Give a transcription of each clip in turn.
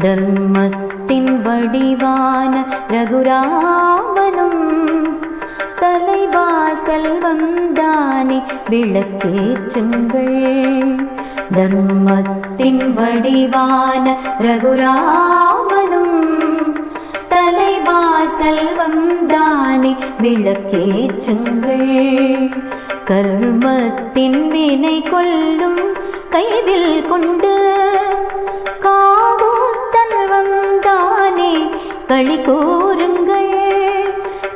தர்மத்தின் வடிவான ரகுராமனும் தலைவாசல் வந்தானே விளக்கேற்றுங்கள். தர்மத்தின் வடிவான ரகுராமனும் தலைவாசல் வந்தானே விளக்கேற்றுங்கள். கர்மத்தின் வினை கொல்லும் கைவில் கொண்டு காகூத்தன் வந்தானே களி கூறுங்கள்.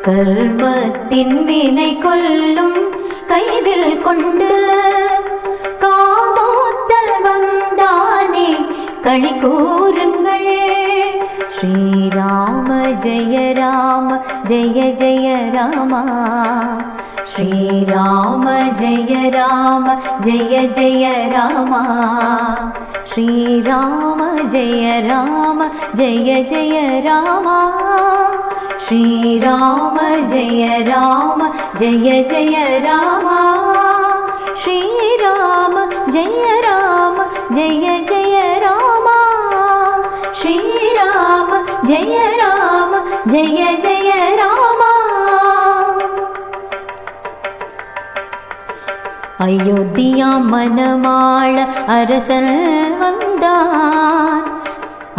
கர்மத்தின் வினை கொல்லும் கைவில் கொண்டு காகூத்தன் வந்தானே களி கூறுங்கள். ஸ்ரீராம ஜெய ராம ஜெய ஜெய ராமா. ஸ்ரீராம ஜெய ராம ஜெய ஜெய ராமா. ஸ்ரீராம ஜெய ராம ஜெய ஜெய ராமா. ஸ்ரீராம ஜெய ராம ஜெய ஜெய ராமா. ஸ்ரீராம ஜெய ராம ஜெய ஜெய ராமா. ஸ்ரீராம ஜெய ராம ஜெய ஜெய ராமா. அயோத்தியா மனமாள அரசன் வந்தான்.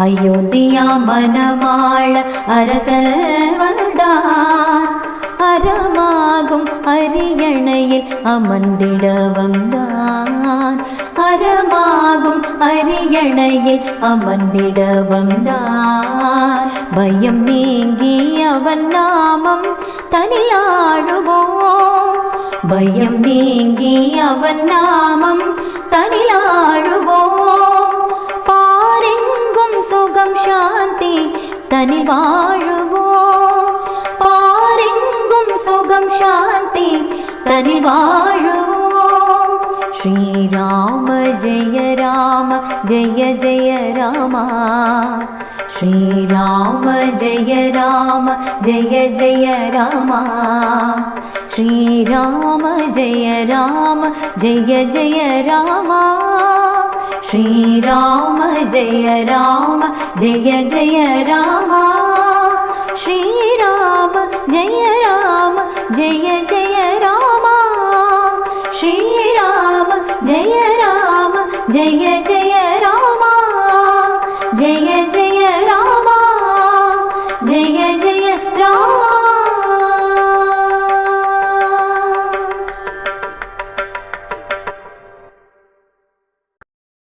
அயோத்தியா மனமாள அரசன் வந்தான். அறமாகும் அரியணையில் அமர்ந்திட வந்தான். அறமாகும் அரியணையில் அமர்ந்திட வந்தான். பயம் நீங்கி அவன் நாமம் தனிலாழுவோம். பயம் நீங்கி அவன் நாமம் தனிலாழுவோம். பாரெங்கும் சுகம் சாந்தி தனி வாழுவோம். பாரெங்கும் சுகம் சாந்தி தனி வாழுவோம். ஸ்ரீராம ஜெய ராம ஜெய ஜெய ராமா. ஸ்ரீராம ஜெய ராம ஜெய ஜெய ராமா. ஸ்ரீராம ஜெய ராம ஜெய ஜெய ராமா. ஸ்ரீராம ஜெய ராம ஜெய ஜெய ராமா. ஸ்ரீராம ஜெய ராம ஜெய ஜெய ராமா. ஸ்ரீராம ஜெய ராம ஜெய ஜெய ராமா. ஜெய